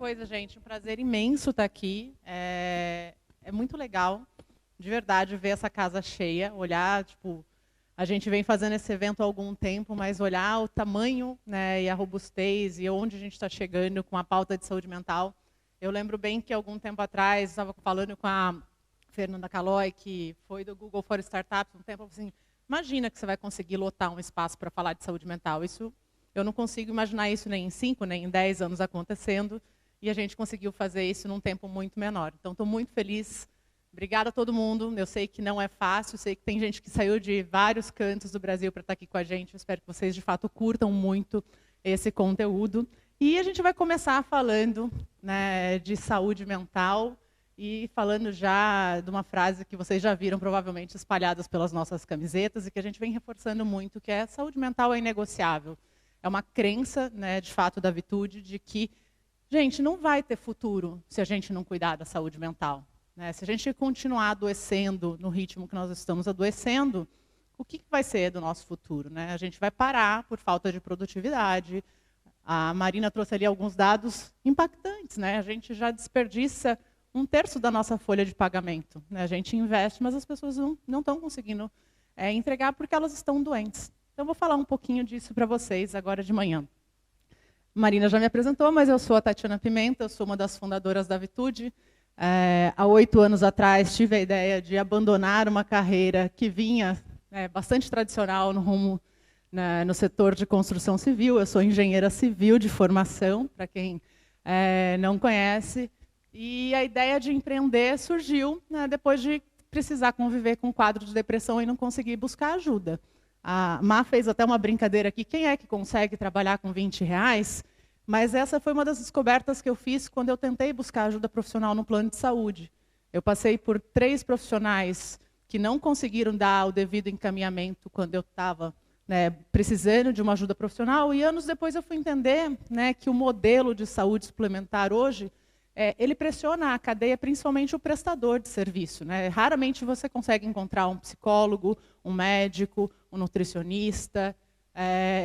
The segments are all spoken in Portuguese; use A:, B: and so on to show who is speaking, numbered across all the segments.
A: coisa, gente. Um prazer imenso estar aqui. É muito legal, de verdade, ver essa casa cheia. Olhar, tipo, a gente vem fazendo esse evento há algum tempo, mas olhar o tamanho, né, e a robustez e onde a gente está chegando com a pauta de saúde mental. Eu lembro bem que algum tempo atrás estava falando com a Fernanda Calói, que foi do Google for Startups, um tempo assim, imagina que você vai conseguir lotar um espaço para falar de saúde mental. Isso, eu não consigo imaginar isso nem em 5, nem em 10 anos acontecendo, e a gente conseguiu fazer isso num tempo muito menor. Então, estou muito feliz. Obrigada a todo mundo. Eu sei que não é fácil, sei que tem gente que saiu de vários cantos do Brasil para estar aqui com a gente. Eu espero que vocês, de fato, curtam muito esse conteúdo. E a gente vai começar falando, né, de saúde mental e falando já de uma frase que vocês já viram, provavelmente, espalhadas pelas nossas camisetas e que a gente vem reforçando muito, que é: saúde mental é inegociável. É uma crença, né, de fato, da Vitude, de que, gente, não vai ter futuro se a gente não cuidar da saúde mental. Né? Se a gente continuar adoecendo no ritmo que nós estamos adoecendo, o que vai ser do nosso futuro? Né? A gente vai parar por falta de produtividade. A Marina trouxe ali alguns dados impactantes. Né? A gente já desperdiça 1/3 da nossa folha de pagamento. Né? A gente investe, mas as pessoas não estão conseguindo entregar porque elas estão doentes. Então, eu vou falar um pouquinho disso para vocês agora de manhã. Marina já me apresentou, mas eu sou a Tatiana Pimenta, eu sou uma das fundadoras da Vitude. Há 8 anos atrás, tive a ideia de abandonar uma carreira que vinha bastante tradicional no rumo, no setor de construção civil. Eu sou engenheira civil de formação, para quem não conhece. E a ideia de empreender surgiu depois de precisar conviver com um quadro de depressão e não conseguir buscar ajuda. A Má fez até uma brincadeira aqui: quem é que consegue trabalhar com R$20? Mas essa foi uma das descobertas que eu fiz quando eu tentei buscar ajuda profissional no plano de saúde. Eu passei por 3 profissionais que não conseguiram dar o devido encaminhamento quando eu estava precisando de uma ajuda profissional, e anos depois eu fui entender que o modelo de saúde suplementar hoje, ele pressiona a cadeia, principalmente o prestador de serviço. Né? Raramente você consegue encontrar um psicólogo, um médico, um nutricionista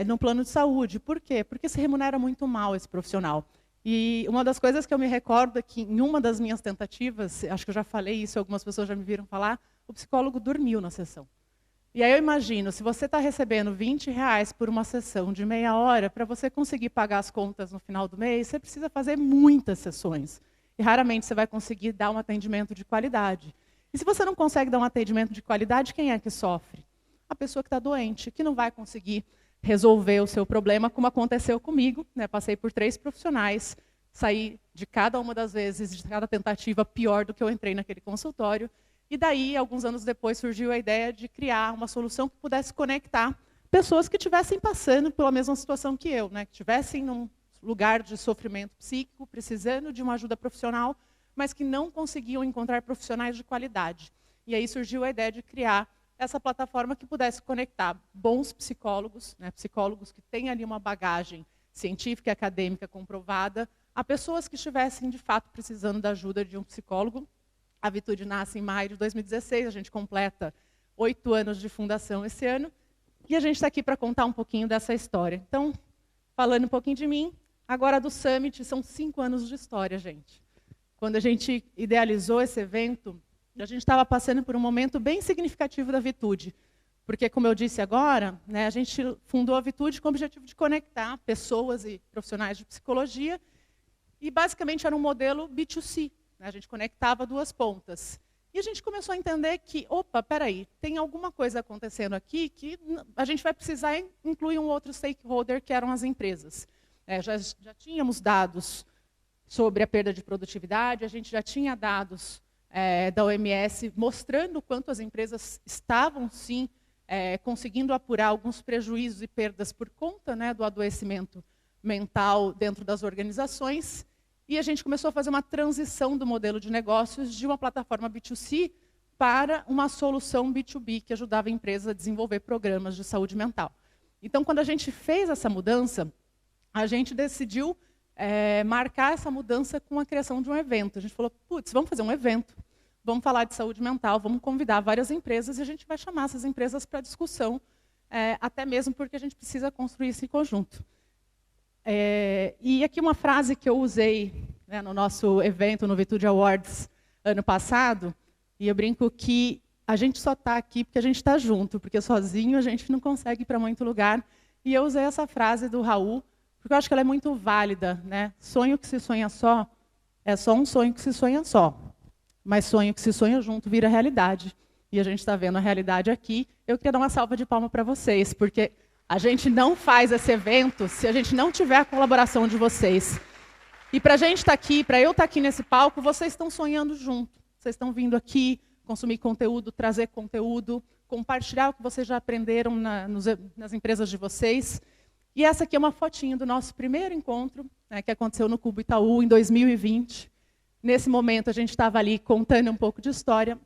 A: no plano de saúde. Por quê? Porque se remunera muito mal esse profissional. E uma das coisas que eu me recordo é que, em uma das minhas tentativas, acho que eu já falei isso, algumas pessoas já me viram falar, o psicólogo dormiu na sessão. E aí eu imagino, se você está recebendo R$20 por uma sessão de meia hora, para você conseguir pagar as contas no final do mês, você precisa fazer muitas sessões. E raramente você vai conseguir dar um atendimento de qualidade. E se você não consegue dar um atendimento de qualidade, quem é que sofre? A pessoa que está doente, que não vai conseguir resolver o seu problema, como aconteceu comigo. Passei por 3 profissionais, saí de cada uma das vezes, de cada tentativa, pior do que eu entrei naquele consultório. E daí, alguns anos depois, surgiu a ideia de criar uma solução que pudesse conectar pessoas que estivessem passando pela mesma situação que eu, que estivessem num lugar de sofrimento psíquico, precisando de uma ajuda profissional, mas que não conseguiam encontrar profissionais de qualidade. E aí surgiu a ideia de criar essa plataforma que pudesse conectar bons psicólogos, psicólogos que têm ali uma bagagem científica e acadêmica comprovada, a pessoas que estivessem, de fato, precisando da ajuda de um psicólogo. A Vitude nasce em maio de 2016, a gente completa 8 anos de fundação esse ano, e a gente está aqui para contar um pouquinho dessa história. Então, falando um pouquinho de mim, agora do Summit, são 5 anos de história, gente. Quando a gente idealizou esse evento, a gente estava passando por um momento bem significativo da Vitude, porque, como eu disse agora, a gente fundou a Vitude com o objetivo de conectar pessoas e profissionais de psicologia, e basicamente era um modelo B2C. A gente conectava 2 pontas. E a gente começou a entender que, opa, peraí, tem alguma coisa acontecendo aqui que a gente vai precisar incluir um outro stakeholder, que eram as empresas. Já tínhamos dados sobre a perda de produtividade, a gente já tinha dados da OMS mostrando o quanto as empresas estavam, sim, conseguindo apurar alguns prejuízos e perdas por conta do adoecimento mental dentro das organizações. E a gente começou a fazer uma transição do modelo de negócios de uma plataforma B2C para uma solução B2B, que ajudava a empresa a desenvolver programas de saúde mental. Então, quando a gente fez essa mudança, a gente decidiu marcar essa mudança com a criação de um evento. A gente falou: putz, vamos fazer um evento, vamos falar de saúde mental, vamos convidar várias empresas e a gente vai chamar essas empresas para discussão, até mesmo porque a gente precisa construir esse conjunto. E aqui uma frase que eu usei né, no nosso evento, no Vitude Awards, ano passado, e eu brinco que a gente só está aqui porque a gente está junto, porque sozinho a gente não consegue ir para muito lugar. E eu usei essa frase do Raul, porque eu acho que ela é muito válida, né? Sonho que se sonha só é só um sonho que se sonha só. Mas sonho que se sonha junto vira realidade. E a gente está vendo a realidade aqui. Eu queria dar uma salva de palmas para vocês, porque a gente não faz esse evento se a gente não tiver a colaboração de vocês. E para a gente estar aqui, para eu estar aqui nesse palco, vocês estão sonhando junto. Vocês estão vindo aqui consumir conteúdo, trazer conteúdo, compartilhar o que vocês já aprenderam nas empresas de vocês. E essa aqui é uma fotinha do nosso primeiro encontro, né, que aconteceu no Cubo Itaú em 2020. Nesse momento, a gente estava ali contando um pouco de história,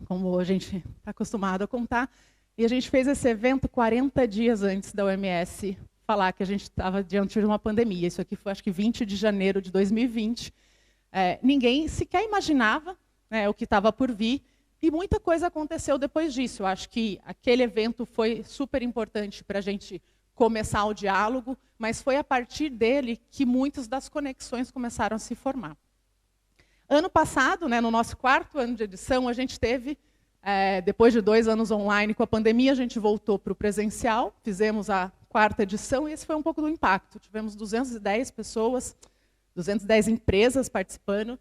A: como a gente está acostumado a contar, e a gente fez esse evento 40 dias antes da OMS falar que a gente estava diante de uma pandemia. Isso aqui foi, acho que, 20 de janeiro de 2020. Ninguém sequer imaginava, né, o que estava por vir, e muita coisa aconteceu depois disso. Eu acho que aquele evento foi super importante para a gente começar o diálogo, mas foi a partir dele que muitas das conexões começaram a se formar. Ano passado, né, no nosso 4º ano de edição, a gente teve, depois de 2 anos online com a pandemia, a gente voltou para o presencial, fizemos a 4ª edição, e esse foi um pouco do impacto. Tivemos 210 pessoas, 210 empresas participando,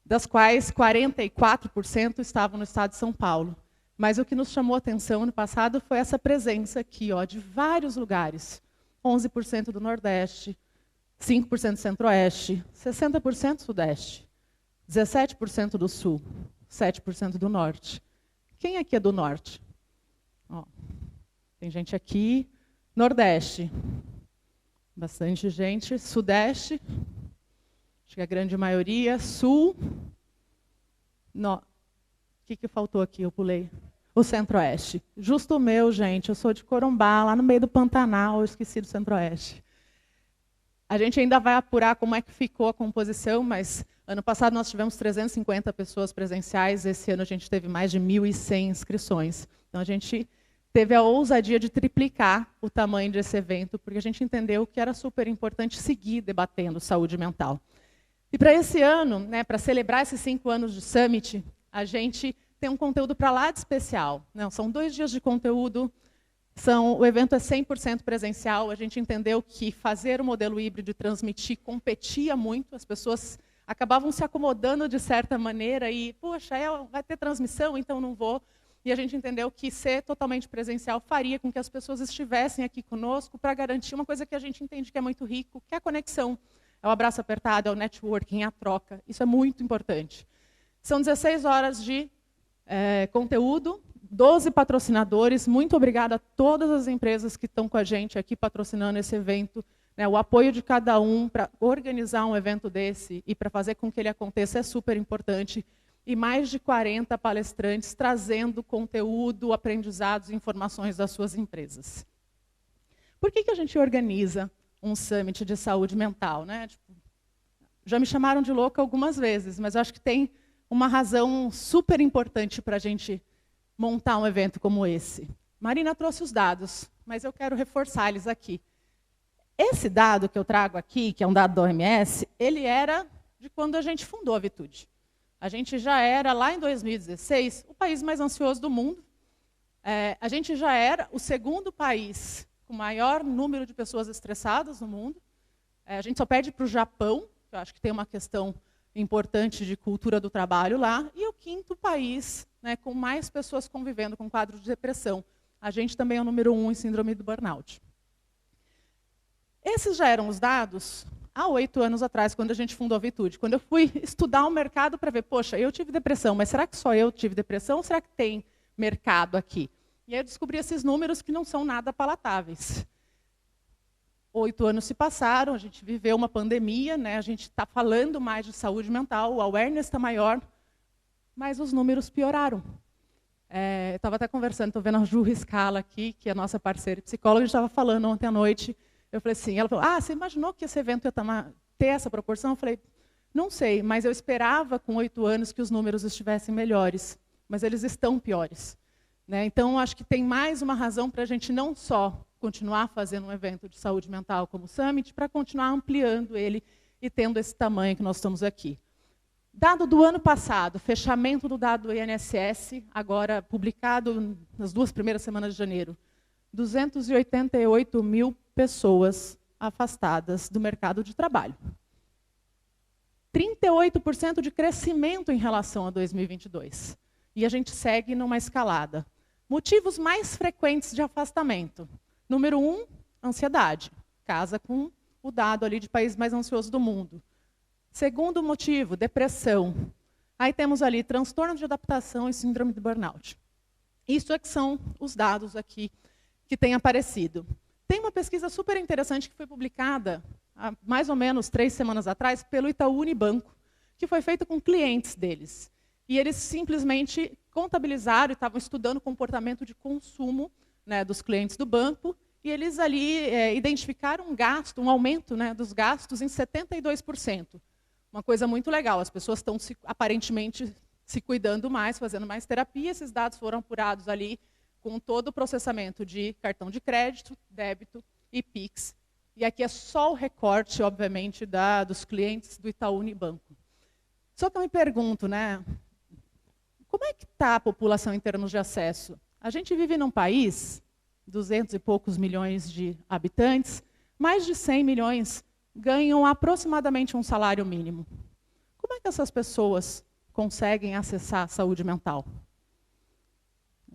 A: das quais 44% estavam no estado de São Paulo. Mas o que nos chamou a atenção ano passado foi essa presença aqui, ó, de vários lugares. 11% do Nordeste, 5% do Centro-Oeste, 60% do Sudeste, 17% do Sul, 7% do Norte. Quem aqui é do Norte? Ó, tem gente aqui. Nordeste, bastante gente. Sudeste, acho que a grande maioria. Sul, o que faltou aqui? Eu pulei. O Centro-Oeste. Justo o meu, gente. Eu sou de Corumbá, lá no meio do Pantanal, eu esqueci do Centro-Oeste. A gente ainda vai apurar como é que ficou a composição, mas ano passado nós tivemos 350 pessoas presenciais, esse ano a gente teve mais de 1.100 inscrições. Então a gente teve a ousadia de triplicar o tamanho desse evento, porque a gente entendeu que era super importante seguir debatendo saúde mental. E para esse ano, né, para celebrar esses 5 anos de Summit, a gente tem um conteúdo para lá de especial. Não, são 2 dias de conteúdo, o evento é 100% presencial, a gente entendeu que fazer o modelo híbrido e transmitir competia muito, as pessoas acabavam se acomodando de certa maneira e, poxa, vai ter transmissão, então não vou. E a gente entendeu que ser totalmente presencial faria com que as pessoas estivessem aqui conosco para garantir uma coisa que a gente entende que é muito rico, que é a conexão. É o abraço apertado, é o networking, a troca. Isso é muito importante. São 16 horas de conteúdo, 12 patrocinadores. Muito obrigada a todas as empresas que estão com a gente aqui patrocinando esse evento. Né, o apoio de cada um para organizar um evento desse e para fazer com que ele aconteça é super importante. E mais de 40 palestrantes trazendo conteúdo, aprendizados e informações das suas empresas. Por que a gente organiza um summit de saúde mental? Né? Tipo, já me chamaram de louca algumas vezes, mas eu acho que tem uma razão super importante para a gente montar um evento como esse. Marina trouxe os dados, mas eu quero reforçar eles aqui. Esse dado que eu trago aqui, que é um dado da OMS, ele era de quando a gente fundou a Vitude. A gente já era, lá em 2016, o país mais ansioso do mundo. A gente já era o 2º país com maior número de pessoas estressadas no mundo. A gente só perde para o Japão, que eu acho que tem uma questão importante de cultura do trabalho lá. E o 5º país, né, com mais pessoas convivendo com quadro de depressão. A gente também é o número 1 em síndrome do burnout. Esses já eram os dados há 8 anos atrás, quando a gente fundou a Vitude. Quando eu fui estudar o mercado para ver, poxa, eu tive depressão, mas será que só eu tive depressão ou será que tem mercado aqui? E aí eu descobri esses números que não são nada palatáveis. 8 anos se passaram, a gente viveu uma pandemia, né? A gente está falando mais de saúde mental, o awareness está maior, mas os números pioraram. Eu estava até conversando, estou vendo a Ju Riscala aqui, que é a nossa parceira psicóloga, a gente estava falando ontem à noite. Eu falei assim, ela falou, você imaginou que esse evento ia ter essa proporção? Eu falei, não sei, mas eu esperava com 8 anos que os números estivessem melhores, mas eles estão piores. Né? Então, acho que tem mais uma razão para a gente não só continuar fazendo um evento de saúde mental como o Summit, para continuar ampliando ele e tendo esse tamanho que nós estamos aqui. Dado do ano passado, fechamento do dado do INSS, agora publicado nas 2 primeiras semanas de janeiro, 288 mil pessoas afastadas do mercado de trabalho. 38% de crescimento em relação a 2022. E a gente segue numa escalada. Motivos mais frequentes de afastamento. Número 1, ansiedade. Casa com o dado ali de país mais ansioso do mundo. Segundo motivo, depressão. Aí temos ali transtorno de adaptação e síndrome de burnout. Isso é que são os dados aqui que têm aparecido. Tem uma pesquisa super interessante que foi publicada há mais ou menos 3 semanas atrás pelo Itaú Unibanco, que foi feita com clientes deles. E eles simplesmente contabilizaram e estavam estudando o comportamento de consumo, né, dos clientes do banco, e eles ali identificaram um gasto, um aumento, né, dos gastos em 72%. Uma coisa muito legal, as pessoas estão aparentemente se cuidando mais, fazendo mais terapia, esses dados foram apurados ali com todo o processamento de cartão de crédito, débito e Pix. E aqui é só o recorte, obviamente, dos clientes do Itaú Unibanco. Só que eu me pergunto, né, como é que está a população em termos de acesso? A gente vive num país, 200 e poucos milhões de habitantes, mais de 100 milhões ganham aproximadamente um salário mínimo. Como é que essas pessoas conseguem acessar a saúde mental?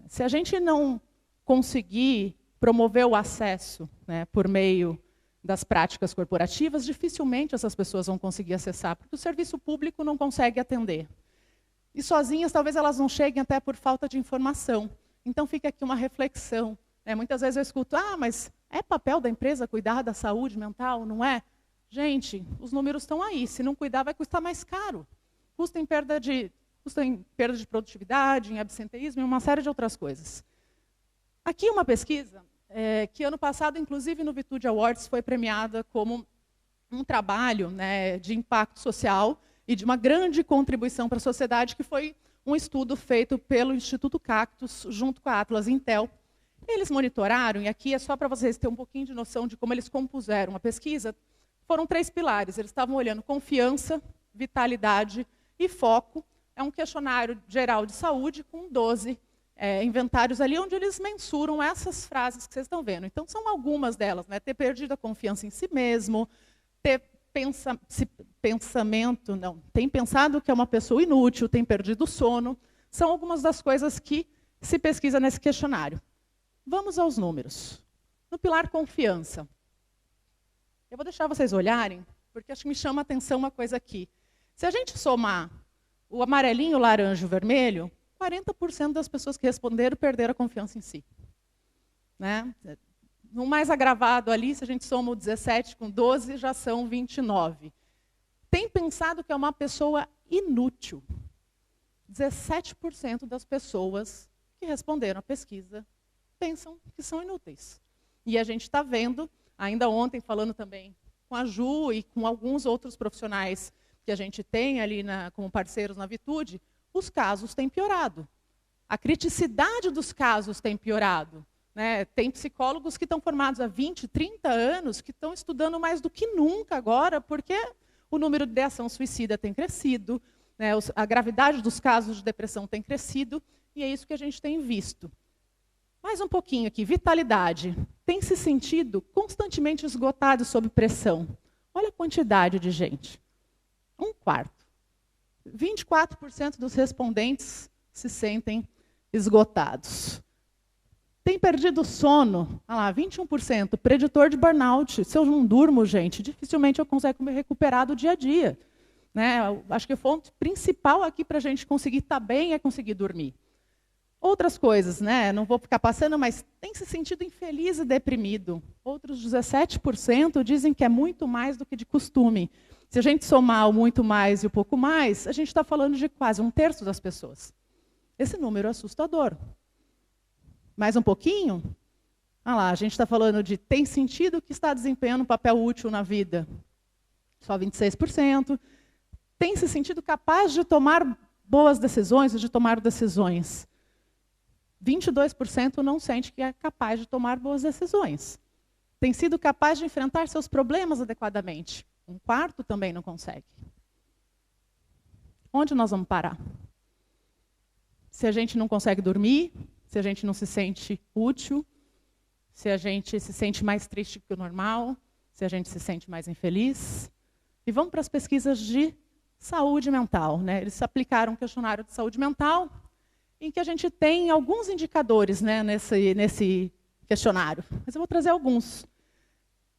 A: Se a gente não conseguir promover o acesso, né, por meio das práticas corporativas, dificilmente essas pessoas vão conseguir acessar, porque o serviço público não consegue atender. E sozinhas, talvez elas não cheguem até por falta de informação. Então fica aqui uma reflexão. Né? Muitas vezes eu escuto, mas é papel da empresa cuidar da saúde mental, não é? Gente, os números estão aí. Se não cuidar, vai custar mais caro. Custa em perda de produtividade, em absenteísmo e uma série de outras coisas. Aqui uma pesquisa que ano passado, inclusive no Vitude Awards, foi premiada como um trabalho, né, de impacto social e de uma grande contribuição para a sociedade, que foi um estudo feito pelo Instituto Cactus, junto com a Atlas Intel. Eles monitoraram, e aqui é só para vocês terem um pouquinho de noção de como eles compuseram a pesquisa, foram 3 pilares. Eles estavam olhando confiança, vitalidade e foco. É um questionário geral de saúde com 12 inventários ali, onde eles mensuram essas frases que vocês estão vendo. Então, são algumas delas, né? Ter perdido a confiança em si mesmo, ter tem pensado que é uma pessoa inútil, tem perdido o sono. São algumas das coisas que se pesquisa nesse questionário. Vamos aos números. No pilar confiança. Eu vou deixar vocês olharem, porque acho que me chama a atenção uma coisa aqui. Se a gente somar o amarelinho, o laranja e o vermelho, 40% das pessoas que responderam perderam a confiança em si. Né? No mais agravado ali, se a gente soma o 17 com 12, já são 29. Tem pensado que é uma pessoa inútil. 17% das pessoas que responderam à pesquisa pensam que são inúteis. E a gente está vendo, ainda ontem, falando também com a Ju e com alguns outros profissionais que a gente tem ali como parceiros na Vitude, os casos têm piorado. A criticidade dos casos tem piorado. Né? Tem psicólogos que estão formados há 20, 30 anos, que estão estudando mais do que nunca agora, porque o número de ideação suicida tem crescido, né? A gravidade dos casos de depressão tem crescido, e é isso que a gente tem visto. Mais um pouquinho aqui, vitalidade. Tem se sentido constantemente esgotado sob pressão. Olha a quantidade de gente. 1/4. 24% dos respondentes se sentem esgotados. Tem perdido o sono, 21%, preditor de burnout. Se eu não durmo, gente, dificilmente eu consigo me recuperar do dia a dia. Né? Acho que a fonte principal aqui para a gente conseguir estar bem é conseguir dormir. Outras coisas, né? Não vou ficar passando, mas tem se sentido infeliz e deprimido. Outros 17% dizem que é muito mais do que de costume. Se a gente somar o muito mais e o pouco mais, a gente está falando de quase 1/3 das pessoas. Esse número é assustador. Mais um pouquinho? A gente está falando de tem sentido que está desempenhando um papel útil na vida. Só 26%. Tem se sentido capaz de tomar boas decisões, de tomar decisões. 22% não sente que é capaz de tomar boas decisões. Tem sido capaz de enfrentar seus problemas adequadamente. 1/4 também não consegue. Onde nós vamos parar? Se a gente não consegue dormir, se a gente não se sente útil, se a gente se sente mais triste que o normal, se a gente se sente mais infeliz. E vamos para as pesquisas de saúde mental, né? Eles aplicaram um questionário de saúde mental, em que a gente tem alguns indicadores, né, nesse questionário. Mas eu vou trazer alguns.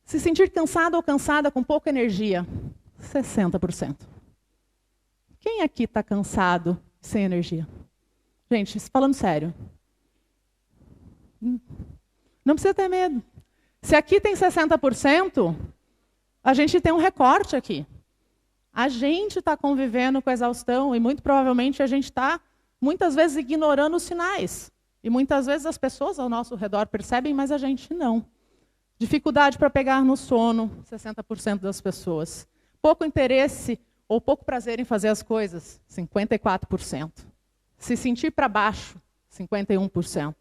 A: Se sentir cansado ou cansada com pouca energia, 60%. Quem aqui está cansado sem energia? Gente, falando sério. Não precisa ter medo. Se aqui tem 60%, a gente tem um recorte aqui. A gente está convivendo com a exaustão e muito provavelmente a gente está, muitas vezes, ignorando os sinais. E muitas vezes as pessoas ao nosso redor percebem, mas a gente não. Dificuldade para pegar no sono, 60% das pessoas. Pouco interesse ou pouco prazer em fazer as coisas, 54%. Se sentir para baixo, 51%.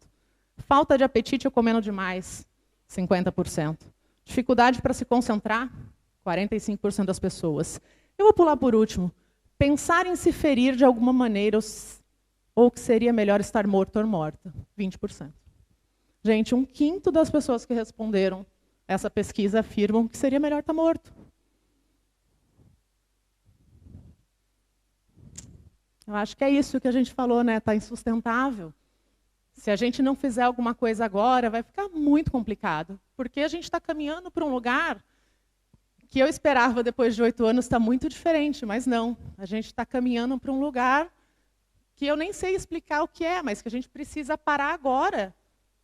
A: Falta de apetite ou comendo demais, 50%. Dificuldade para se concentrar, 45% das pessoas. Eu vou pular por último. Pensar em se ferir de alguma maneira ou que seria melhor estar morto ou morta, 20%. Gente, 1/5 das pessoas que responderam essa pesquisa afirmam que seria melhor estar morto. Eu acho que é isso que a gente falou, né? Está insustentável. Se a gente não fizer alguma coisa agora, vai ficar muito complicado. Porque a gente está caminhando para um lugar que eu esperava, depois de 8 anos, está muito diferente, mas não. A gente está caminhando para um lugar que eu nem sei explicar o que é, mas que a gente precisa parar agora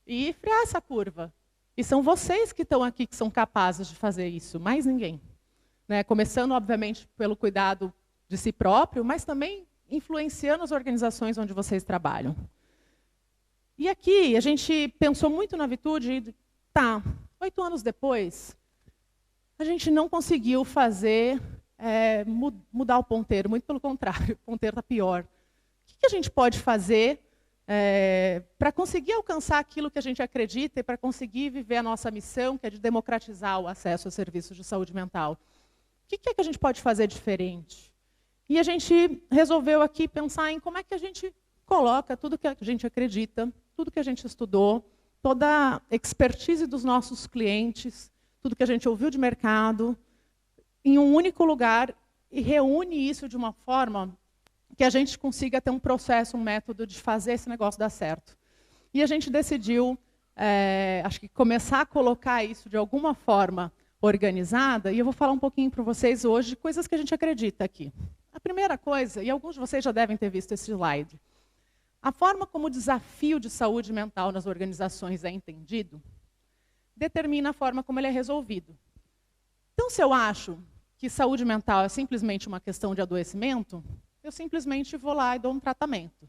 A: e frear essa curva. E são vocês que estão aqui que são capazes de fazer isso, mais ninguém. Né? Começando, obviamente, pelo cuidado de si próprio, mas também influenciando as organizações onde vocês trabalham. E aqui a gente pensou muito na Vitude e, 8 anos depois, a gente não conseguiu fazer, mudar o ponteiro, muito pelo contrário, o ponteiro está pior. O que a gente pode fazer para conseguir alcançar aquilo que a gente acredita e para conseguir viver a nossa missão, que é de democratizar o acesso a serviços de saúde mental? O que é que a gente pode fazer diferente? E a gente resolveu aqui pensar em como é que a gente coloca tudo que a gente acredita, tudo que a gente estudou, toda a expertise dos nossos clientes, tudo que a gente ouviu de mercado, em um único lugar e reúne isso de uma forma que a gente consiga ter um processo, um método de fazer esse negócio dar certo. E a gente decidiu, acho que começar a colocar isso de alguma forma organizada, e eu vou falar um pouquinho para vocês hoje de coisas que a gente acredita aqui. A primeira coisa, e alguns de vocês já devem ter visto esse slide, a forma como o desafio de saúde mental nas organizações é entendido determina a forma como ele é resolvido. Então, se eu acho que saúde mental é simplesmente uma questão de adoecimento, eu simplesmente vou lá e dou um tratamento.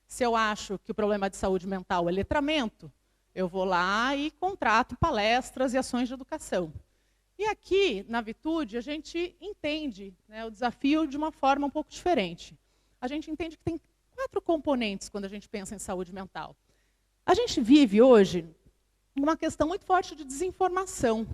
A: Se eu acho que o problema de saúde mental é letramento, eu vou lá e contrato palestras e ações de educação. E aqui, na Vitude, a gente entende, né, o desafio de uma forma um pouco diferente. A gente entende que tem 4 componentes quando a gente pensa em saúde mental. A gente vive hoje uma questão muito forte de desinformação.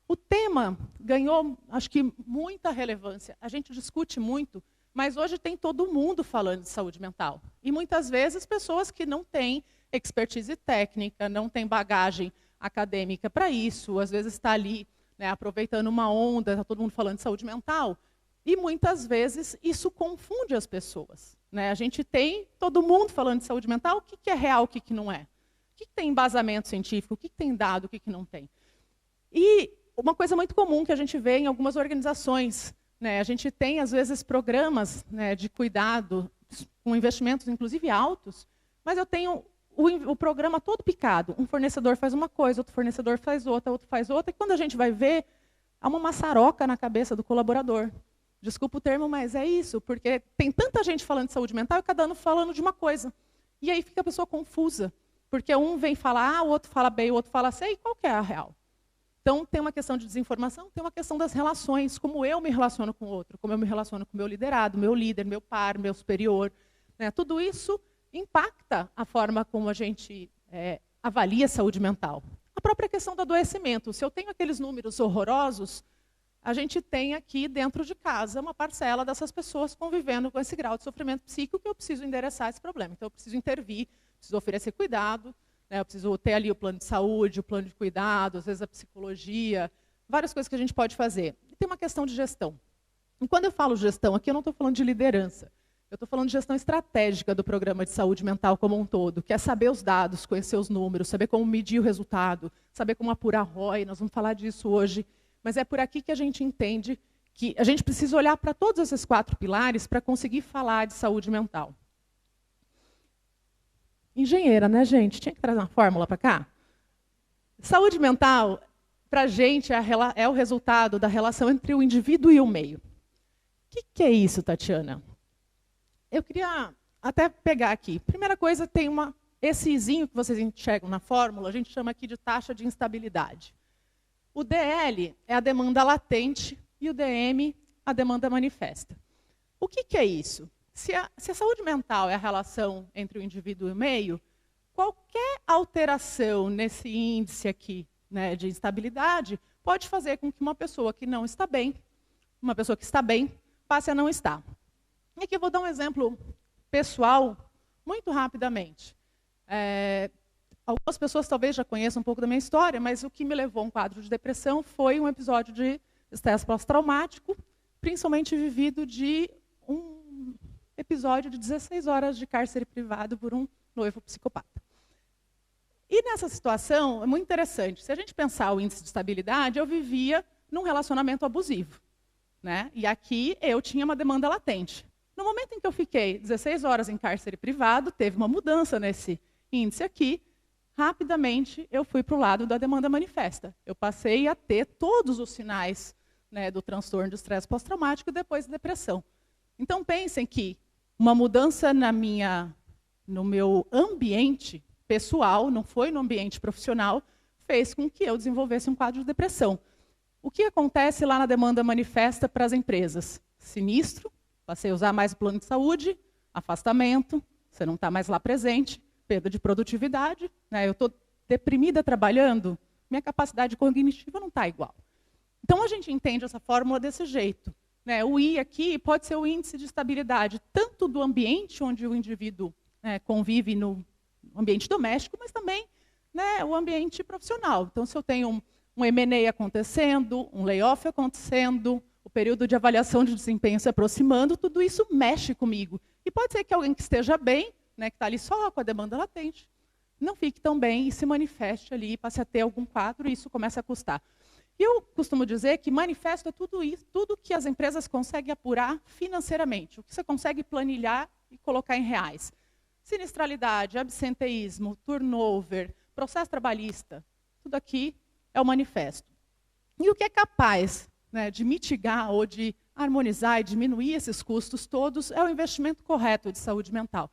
A: O tema ganhou, acho que, muita relevância. A gente discute muito, mas hoje tem todo mundo falando de saúde mental. E muitas vezes pessoas que não têm expertise técnica, não têm bagagem acadêmica para isso, às vezes está ali, né, aproveitando uma onda, está todo mundo falando de saúde mental, e muitas vezes isso confunde as pessoas. Né? A gente tem todo mundo falando de saúde mental, o que é real, o que não é? O que tem embasamento científico, o que tem dado, o que não tem? E uma coisa muito comum que a gente vê em algumas organizações, né, a gente tem, às vezes, programas, né, de cuidado, com investimentos, inclusive, altos, mas eu tenho o programa todo picado. Um fornecedor faz uma coisa, outro fornecedor faz outra, outro faz outra, e quando a gente vai ver, há uma maçaroca na cabeça do colaborador. Desculpa o termo, mas é isso, porque tem tanta gente falando de saúde mental e cada ano falando de uma coisa. E aí fica a pessoa confusa, porque um vem falar A, o outro fala B, o outro fala C, e qual que é a real? Então, tem uma questão de desinformação, tem uma questão das relações, como eu me relaciono com o outro, como eu me relaciono com o meu liderado, meu líder, meu par, meu superior. Né? Tudo isso impacta a forma como a gente avalia a saúde mental. A própria questão do adoecimento. Se eu tenho aqueles números horrorosos, a gente tem aqui dentro de casa uma parcela dessas pessoas convivendo com esse grau de sofrimento psíquico que eu preciso endereçar esse problema. Então, eu preciso intervir, preciso oferecer cuidado, né, eu preciso ter ali o plano de saúde, o plano de cuidado, às vezes a psicologia, várias coisas que a gente pode fazer. E tem uma questão de gestão. E quando eu falo gestão aqui, eu não estou falando de liderança. Eu estou falando de gestão estratégica do programa de saúde mental como um todo, que é saber os dados, conhecer os números, saber como medir o resultado, saber como apurar ROI, nós vamos falar disso hoje. Mas é por aqui que a gente entende que a gente precisa olhar para todos esses 4 pilares para conseguir falar de saúde mental. Engenheira, né, gente? Tinha que trazer uma fórmula para cá? Saúde mental, para a gente, é o resultado da relação entre o indivíduo e o meio. O que é isso, Tatiana? Eu queria até pegar aqui. Primeira coisa, tem esse izinho que vocês enxergam na fórmula, a gente chama aqui de taxa de instabilidade. O DL é a demanda latente e o DM a demanda manifesta. O que é isso? Se a saúde mental é a relação entre o indivíduo e o meio, qualquer alteração nesse índice aqui, né, de instabilidade pode fazer com que uma pessoa que não está bem, uma pessoa que está bem, passe a não estar. E aqui eu vou dar um exemplo pessoal, muito rapidamente. Algumas pessoas talvez já conheçam um pouco da minha história, mas o que me levou a um quadro de depressão foi um episódio de estresse pós-traumático, principalmente vivido de um episódio de 16 horas de cárcere privado por um noivo psicopata. E nessa situação, é muito interessante, se a gente pensar o índice de estabilidade, eu vivia num relacionamento abusivo, né? E aqui eu tinha uma demanda latente. No momento em que eu fiquei 16 horas em cárcere privado, teve uma mudança nesse índice aqui, rapidamente eu fui para o lado da demanda manifesta. Eu passei a ter todos os sinais, né, do transtorno de estresse pós-traumático e depois da depressão. Então pensem que uma mudança no meu ambiente pessoal, não foi no ambiente profissional, fez com que eu desenvolvesse um quadro de depressão. O que acontece lá na demanda manifesta para as empresas? Sinistro, passei a usar mais o plano de saúde, afastamento, você não está mais lá presente, perda de produtividade, né? Eu estou deprimida trabalhando, minha capacidade cognitiva não está igual. Então a gente entende essa fórmula desse jeito, né? O I aqui pode ser o índice de estabilidade, tanto do ambiente onde o indivíduo, né, convive no ambiente doméstico, mas também, né, o ambiente profissional. Então se eu tenho um M&A acontecendo, um layoff acontecendo, o período de avaliação de desempenho se aproximando, tudo isso mexe comigo. E pode ser que alguém que esteja bem, né, que está ali só com a demanda latente, não fique tão bem e se manifeste ali, passe a ter algum quadro e isso começa a custar. E eu costumo dizer que manifesto é tudo isso, tudo que as empresas conseguem apurar financeiramente, o que você consegue planilhar e colocar em reais. Sinistralidade, absenteísmo, turnover, processo trabalhista, tudo aqui é o manifesto. E o que é capaz, né, de mitigar ou de harmonizar e diminuir esses custos todos é o investimento correto de saúde mental.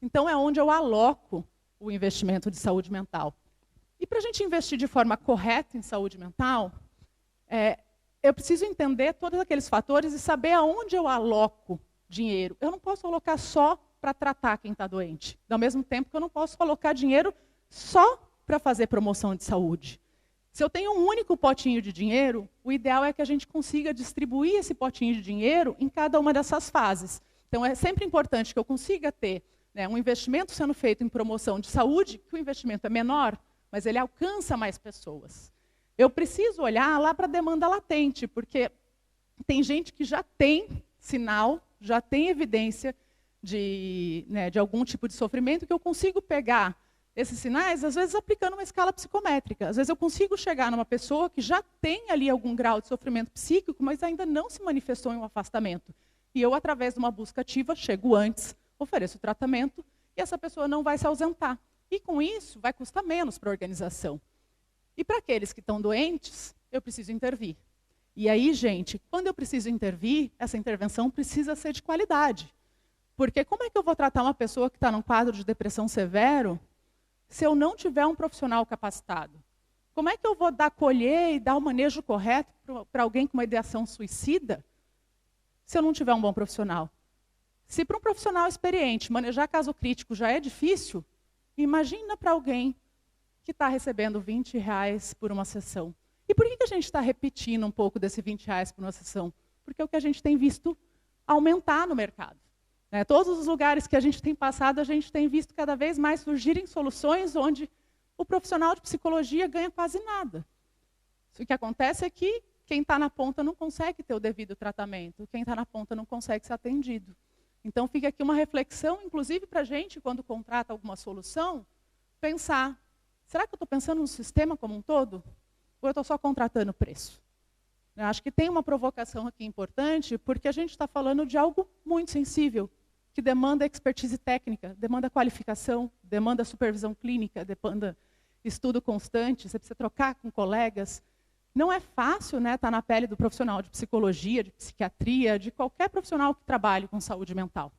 A: Então, é onde eu aloco o investimento de saúde mental. E para a gente investir de forma correta em saúde mental, eu preciso entender todos aqueles fatores e saber aonde eu aloco dinheiro. Eu não posso alocar só para tratar quem está doente. Ao mesmo tempo que eu não posso alocar dinheiro só para fazer promoção de saúde. Se eu tenho um único potinho de dinheiro, o ideal é que a gente consiga distribuir esse potinho de dinheiro em cada uma dessas fases. Então, é sempre importante que eu consiga ter, né, um investimento sendo feito em promoção de saúde, que o investimento é menor, mas ele alcança mais pessoas. Eu preciso olhar lá para a demanda latente, porque tem gente que já tem sinal, já tem evidência de algum tipo de sofrimento, que eu consigo pegar esses sinais, às vezes aplicando uma escala psicométrica. Às vezes eu consigo chegar numa pessoa que já tem ali algum grau de sofrimento psíquico, mas ainda não se manifestou em um afastamento. E eu, através de uma busca ativa, chego antes, ofereço o tratamento, e essa pessoa não vai se ausentar. E com isso, vai custar menos para a organização. E para aqueles que estão doentes, eu preciso intervir. E aí, gente, quando eu preciso intervir, essa intervenção precisa ser de qualidade. Porque como é que eu vou tratar uma pessoa que está num quadro de depressão severo se eu não tiver um profissional capacitado? Como é que eu vou acolher e dar o manejo correto para alguém com uma ideação suicida se eu não tiver um bom profissional? Se para um profissional experiente manejar caso crítico já é difícil, imagina para alguém que está recebendo R$20 por uma sessão. E por que a gente está repetindo um pouco desse R$20 por uma sessão? Porque é o que a gente tem visto aumentar no mercado. Todos os lugares que a gente tem passado, a gente tem visto cada vez mais surgirem soluções onde o profissional de psicologia ganha quase nada. O que acontece é que quem está na ponta não consegue ter o devido tratamento, quem está na ponta não consegue ser atendido. Então, fica aqui uma reflexão, inclusive para a gente, quando contrata alguma solução, pensar, será que eu estou pensando no sistema como um todo? Ou eu estou só contratando preço? Eu acho que tem uma provocação aqui importante, porque a gente está falando de algo muito sensível, que demanda expertise técnica, demanda qualificação, demanda supervisão clínica, demanda estudo constante, você precisa trocar com colegas. Não é fácil, né, estar na pele do profissional de psicologia, de psiquiatria, de qualquer profissional que trabalhe com saúde mental.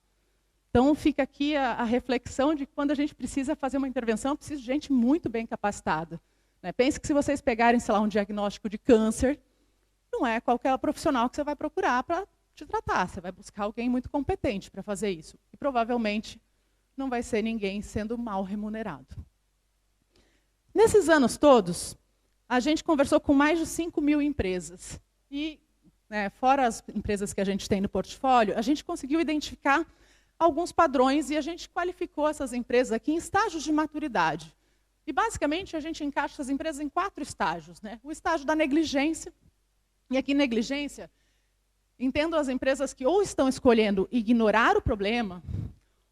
A: Então, fica aqui a reflexão de que quando a gente precisa fazer uma intervenção, precisa de gente muito bem capacitada. Pense que se vocês pegarem, sei lá, um diagnóstico de câncer, não é qualquer profissional que você vai procurar para te tratar. Você vai buscar alguém muito competente para fazer isso. E provavelmente não vai ser ninguém sendo mal remunerado. Nesses anos todos, a gente conversou com mais de 5.000 empresas. E, fora as empresas que a gente tem no portfólio, a gente conseguiu identificar alguns padrões e a gente qualificou essas empresas aqui em estágios de maturidade. E, basicamente, a gente encaixa essas empresas em 4 estágios. O estágio da negligência. E aqui, negligência, entendo as empresas que ou estão escolhendo ignorar o problema,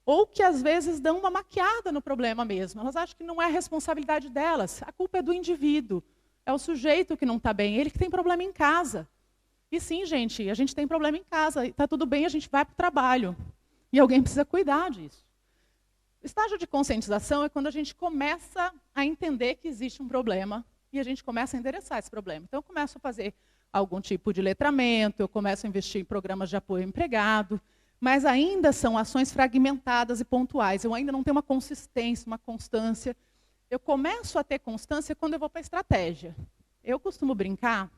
A: ou que, às vezes, dão uma maquiada no problema mesmo. Elas acham que não é responsabilidade delas. A culpa é do indivíduo. É o sujeito que não está bem, ele que tem problema em casa. E sim, gente, a gente tem problema em casa, está tudo bem, a gente vai para o trabalho. E alguém precisa cuidar disso. O estágio de conscientização é quando a gente começa a entender que existe um problema e a gente começa a endereçar esse problema. Então, eu começo a fazer algum tipo de letramento, eu começo a investir em programas de apoio ao empregado, mas ainda são ações fragmentadas e pontuais. Eu ainda não tenho uma consistência, uma constância. Eu começo a ter constância quando eu vou para a estratégia. Eu costumo brincar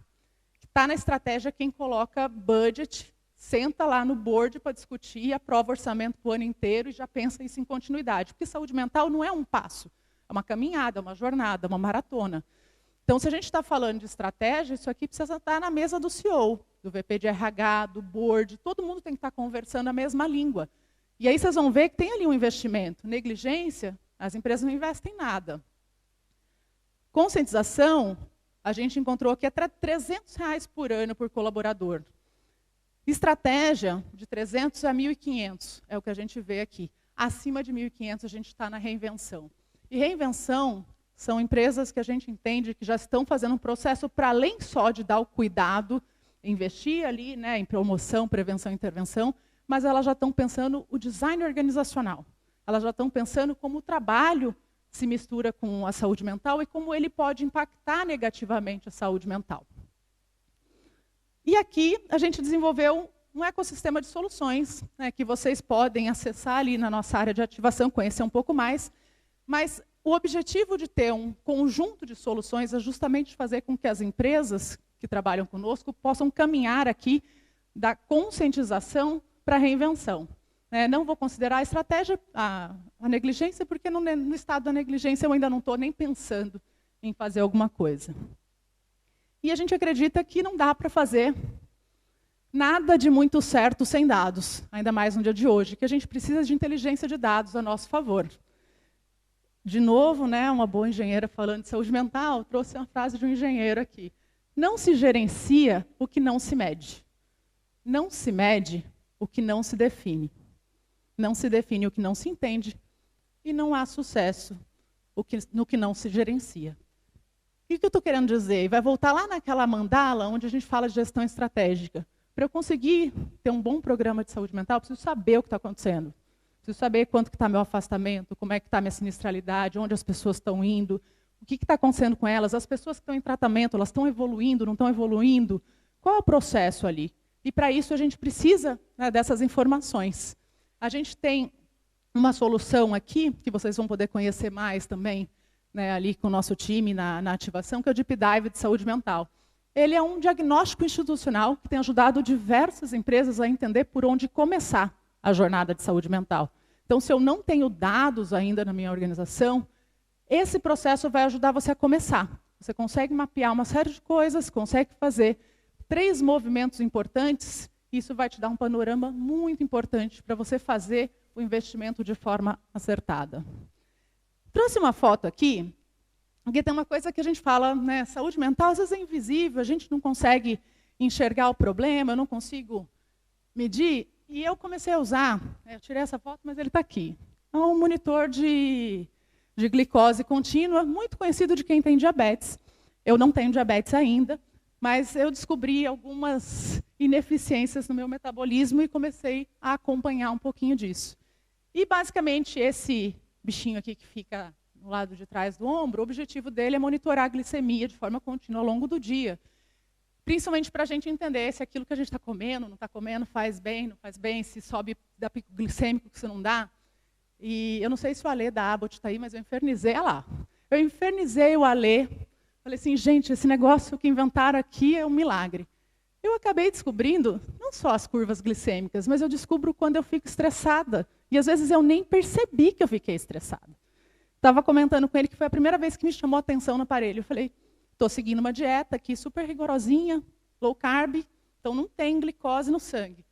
A: que está na estratégia quem coloca budget, senta lá no board para discutir, aprova orçamento para o ano inteiro e já pensa isso em continuidade. Porque saúde mental não é um passo, é uma caminhada, é uma jornada, é uma maratona. Então, se a gente está falando de estratégia, isso aqui precisa estar na mesa do CEO, do VP de RH, do board, todo mundo tem que estar conversando a mesma língua. E aí vocês vão ver que tem ali um investimento. Negligência, as empresas não investem nada. Conscientização, a gente encontrou que é R$300 por ano por colaborador. Estratégia, de 300 a 1.500, é o que a gente vê aqui. Acima de 1.500, a gente está na reinvenção. E reinvenção são empresas que a gente entende que já estão fazendo um processo para além só de dar o cuidado, investir ali em promoção, prevenção e intervenção, mas elas já estão pensando o design organizacional. Elas já estão pensando como o trabalho se mistura com a saúde mental e como ele pode impactar negativamente a saúde mental. E aqui a gente desenvolveu um ecossistema de soluções, que vocês podem acessar ali na nossa área de ativação, conhecer um pouco mais, mas o objetivo de ter um conjunto de soluções é justamente fazer com que as empresas que trabalham conosco possam caminhar aqui da conscientização para a reinvenção. Não vou considerar a estratégia, a negligência, porque no estado da negligência eu ainda não estou nem pensando em fazer alguma coisa. E a gente acredita que não dá para fazer nada de muito certo sem dados, ainda mais no dia de hoje, que a gente precisa de inteligência de dados a nosso favor. De novo, uma boa engenheira falando de saúde mental, trouxe uma frase de um engenheiro aqui. Não se gerencia o que não se mede. Não se mede o que não se define. Não se define o que não se entende e não há sucesso no que não se gerencia. E o que eu estou querendo dizer? Vai voltar lá naquela mandala onde a gente fala de gestão estratégica. Para eu conseguir ter um bom programa de saúde mental, eu preciso saber o que está acontecendo. Preciso saber quanto que está meu afastamento, como é que está minha sinistralidade, onde as pessoas estão indo, o que está acontecendo com elas, as pessoas que estão em tratamento, elas estão evoluindo, não estão evoluindo, qual é o processo ali? E para isso a gente precisa dessas informações. A gente tem uma solução aqui, que vocês vão poder conhecer mais também, ali com o nosso time na ativação, que é o Deep Dive de Saúde Mental. Ele é um diagnóstico institucional que tem ajudado diversas empresas a entender por onde começar a jornada de saúde mental. Então, se eu não tenho dados ainda na minha organização, esse processo vai ajudar você a começar. você consegue mapear uma série de coisas, consegue fazer 3 movimentos importantes, isso vai te dar um panorama muito importante para você fazer o investimento de forma acertada. Trouxe uma foto aqui, porque tem uma coisa que a gente fala, né, saúde mental às vezes é invisível, a gente não consegue enxergar o problema, eu não consigo medir, e eu comecei a usar, eu tirei essa foto, mas ele está aqui, é um monitor de glicose contínua, muito conhecido de quem tem diabetes. Eu não tenho diabetes ainda, mas eu descobri algumas ineficiências no meu metabolismo e comecei a acompanhar um pouquinho disso. E, basicamente, esse bichinho aqui que fica no lado de trás do ombro, o objetivo dele é monitorar a glicemia de forma contínua ao longo do dia. Principalmente para a gente entender se aquilo que a gente está comendo, não está comendo, faz bem, não faz bem, se sobe, dá pico glicêmico, se não dá. E eu não sei se o Alê da Abbott está aí, mas eu infernizei, olha lá. Eu infernizei o Alê. Falei assim, gente, esse negócio que inventaram aqui é um milagre. Eu acabei descobrindo, não só as curvas glicêmicas, mas eu descubro quando eu fico estressada. E às vezes eu nem percebi que eu fiquei estressada. Estava comentando com ele que foi a primeira vez que me chamou a atenção no aparelho. Eu falei, estou seguindo uma dieta aqui super rigorosinha, low carb, então não tem glicose no sangue.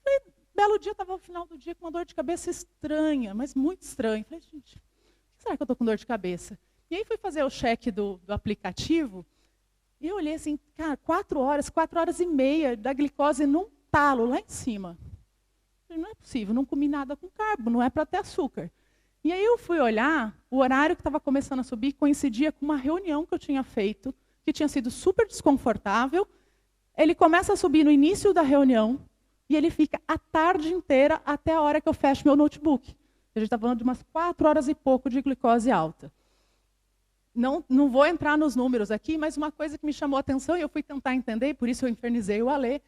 A: Falei, belo dia, estava no final do dia com uma dor de cabeça estranha, mas muito estranha. Falei, gente, por que será que eu estou com dor de cabeça? E aí fui fazer o check do aplicativo, e eu olhei assim, cara, 4 horas e meia da glicose num talo, lá em cima. Falei, não é possível, não comi nada com carbo, não é para ter açúcar. E aí eu fui olhar, o horário que estava começando a subir coincidia com uma reunião que eu tinha feito, que tinha sido super desconfortável. Ele começa a subir no início da reunião, e ele fica a tarde inteira até a hora que eu fecho meu notebook. A gente está falando de umas 4 horas e pouco de glicose alta. Não vou entrar nos números aqui, mas uma coisa que me chamou a atenção, e eu fui tentar entender, e por isso eu infernizei o Alê,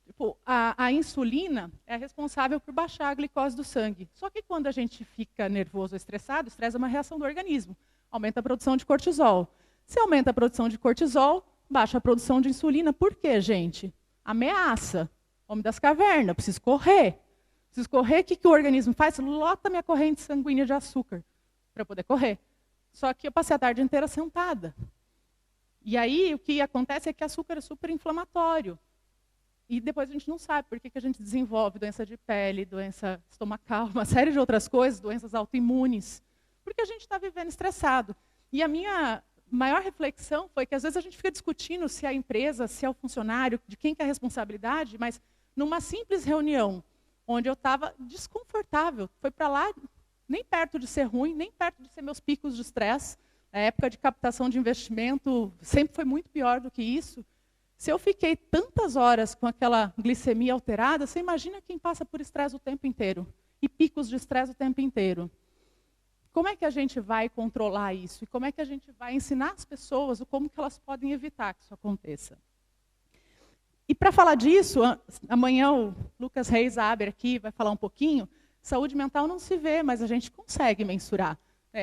A: tipo, a insulina é responsável por baixar a glicose do sangue. Só que quando a gente fica nervoso ou estressado, o estresse é uma reação do organismo. Aumenta a produção de cortisol. Se aumenta a produção de cortisol, baixa a produção de insulina. Por quê, gente? Ameaça. Homem das cavernas, preciso correr. Preciso correr, o que o organismo faz? Lota minha corrente sanguínea de açúcar para poder correr. Só que eu passei a tarde inteira sentada. E aí, o que acontece é que açúcar é super inflamatório. E depois a gente não sabe por que a gente desenvolve doença de pele, doença estomacal, uma série de outras coisas, doenças autoimunes. Porque a gente está vivendo estressado. E a minha maior reflexão foi que às vezes a gente fica discutindo se é a empresa, se é o funcionário, de quem que é a responsabilidade, mas numa simples reunião, onde eu estava desconfortável, foi para lá, nem perto de ser ruim, nem perto de ser meus picos de estresse. A época de captação de investimento sempre foi muito pior do que isso. Se eu fiquei tantas horas com aquela glicemia alterada, você imagina quem passa por estresse o tempo inteiro, e picos de estresse o tempo inteiro. Como é que a gente vai controlar isso? E como é que a gente vai ensinar as pessoas como que elas podem evitar que isso aconteça? E para falar disso, amanhã o Lucas Reis Haber aqui vai falar um pouquinho. Saúde mental não se vê, mas a gente consegue mensurar.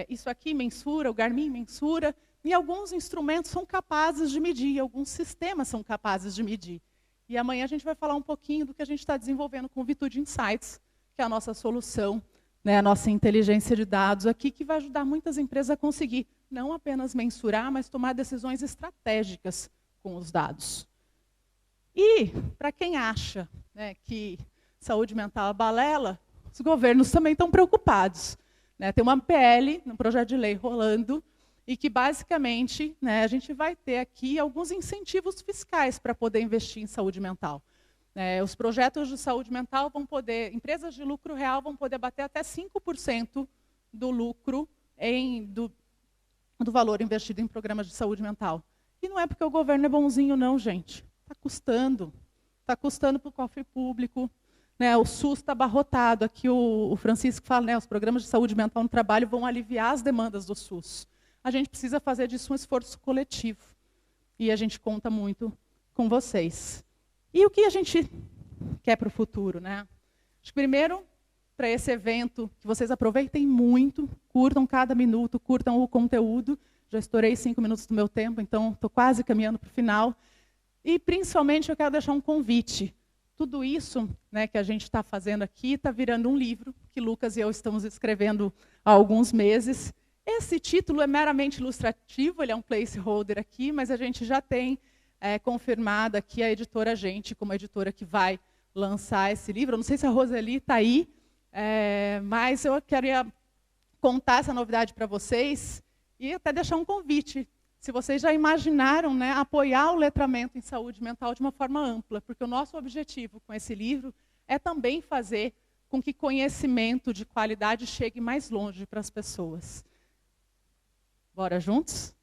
A: Isso aqui mensura, o Garmin mensura, e alguns instrumentos são capazes de medir, alguns sistemas são capazes de medir. E amanhã a gente vai falar um pouquinho do que a gente está desenvolvendo com o Vitude Insights, que é a nossa solução, a nossa inteligência de dados aqui, que vai ajudar muitas empresas a conseguir não apenas mensurar, mas tomar decisões estratégicas com os dados. E, para quem acha que saúde mental é balela, os governos também estão preocupados. Tem uma PL, um projeto de lei rolando, e que, basicamente, a gente vai ter aqui alguns incentivos fiscais para poder investir em saúde mental. Os projetos de saúde mental vão poder, empresas de lucro real vão poder bater até 5% do lucro do valor investido em programas de saúde mental. E não é porque o governo é bonzinho, não, gente. Está custando. Está custando para o cofre público. O SUS está abarrotado. Aqui o Francisco fala, os programas de saúde mental no trabalho vão aliviar as demandas do SUS. A gente precisa fazer disso um esforço coletivo. E a gente conta muito com vocês. E o que a gente quer para o futuro? Acho que primeiro, para esse evento, que vocês aproveitem muito, curtam cada minuto, curtam o conteúdo. Já estourei 5 minutos do meu tempo, então estou quase caminhando para o final. E, principalmente, eu quero deixar um convite. Tudo isso que a gente está fazendo aqui está virando um livro, que Lucas e eu estamos escrevendo há alguns meses. Esse título é meramente ilustrativo, ele é um placeholder aqui, mas a gente já tem confirmado aqui a editora Gente como a editora que vai lançar esse livro. Eu não sei se a Roseli está aí, mas eu queria contar essa novidade para vocês e até deixar um convite. Se vocês já imaginaram, né, apoiar o letramento em saúde mental de uma forma ampla, porque o nosso objetivo com esse livro é também fazer com que conhecimento de qualidade chegue mais longe para as pessoas. Bora juntos?